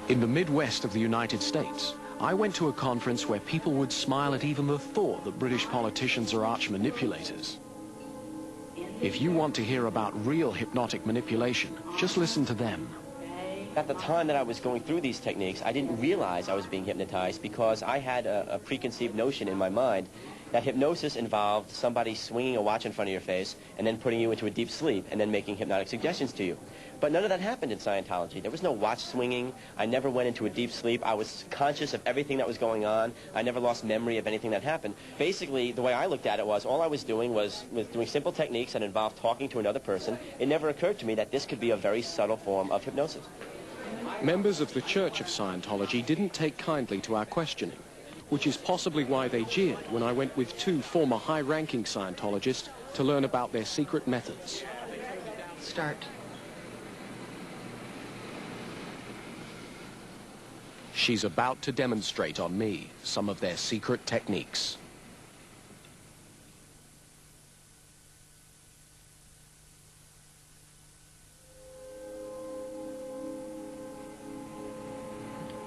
In the Midwest of the United States, I went to a conference where people would smile at even the thought that British politicians are arch manipulators. If you want to hear about real hypnotic manipulation, just listen to them. At the time that I was going through these techniques, I didn't realize I was being hypnotized because I had a preconceived notion in my mind that hypnosis involved somebody swinging a watch in front of your face and then putting you into a deep sleep and then making hypnotic suggestions to you. But none of that happened in Scientology. There was no watch swinging. I never went into a deep sleep. I was conscious of everything that was going on. I never lost memory of anything that happened. Basically, the way I looked at it was all I was doing was doing simple techniques that involved talking to another person. It never occurred to me that this could be a very subtle form of hypnosis. Members of the Church of Scientology didn't take kindly to our questioning, which is possibly why they jeered when I went with two former high-ranking Scientologists to learn about their secret methods. Start. She's about to demonstrate on me some of their secret techniques.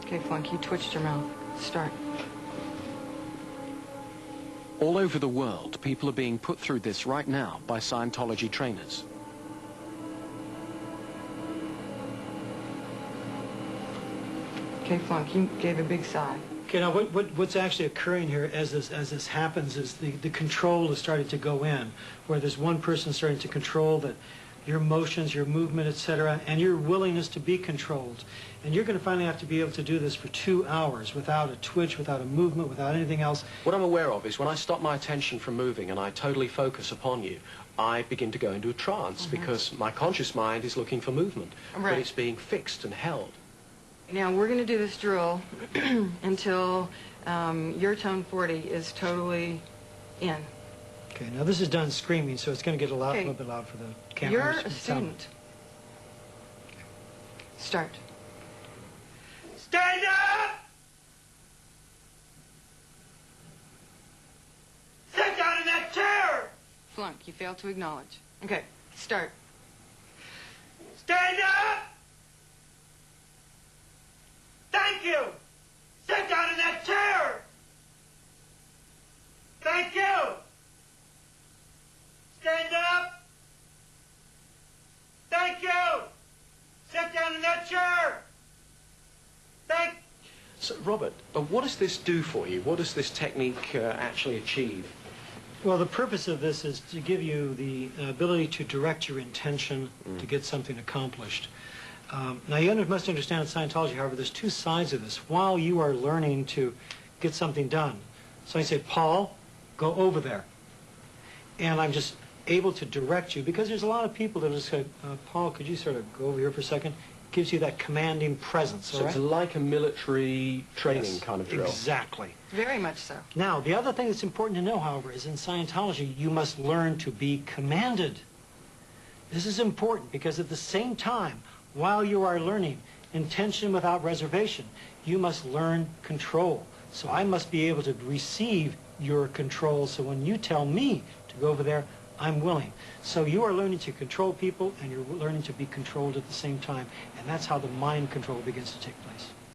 Okay, Flunk, you twitched your mouth. Start. All over the world, people are being put through this right now by Scientology trainers. Okay, Flunk, you gave a big sigh. Okay, now what's actually occurring here as this happens is the control is starting to go in, where there's one person starting to control that your motions, your movement, etc., and your willingness to be controlled. And you're going to finally have to be able to do this for 2 hours without a twitch, without a movement, without anything else. What I'm aware of is when I stop my attention from moving and I totally focus upon you, I begin to go into a trance because my conscious mind is looking for movement, but it's being fixed and held. Now, we're going to do this drill until your tone 40 is totally in. Okay, now this is done screaming, so it's going to get a little bit loud for the cameras. You're a student. Start. Stand up! Sit down in that chair! Flunk, you failed to acknowledge. Okay, start. Stand up! Thank you! Sit down in that chair! Thank you! Stand up! Thank you! Sit down in that chair! Thank... So, Robert, what does this do for you? What does this technique actually achieve? Well, the purpose of this is to give you the ability to direct your intention to get something accomplished. Now, you must understand in Scientology, however, there's two sides of this. While you are learning to get something done, so I say, Paul, go over there. And I'm just able to direct you, because there's a lot of people that just say, Paul, could you sort of go over here for a second? Gives you that commanding presence, so it's like a military training kind of drill. Exactly. Very much so. Now, the other thing that's important to know, however, is in Scientology, you must learn to be commanded. This is important because at the same time, while you are learning intention without reservation, you must learn control. So I must be able to receive your control, so when you tell me to go over there, I'm willing. So you are learning to control people, and you're learning to be controlled at the same time, and that's how the mind control begins to take place.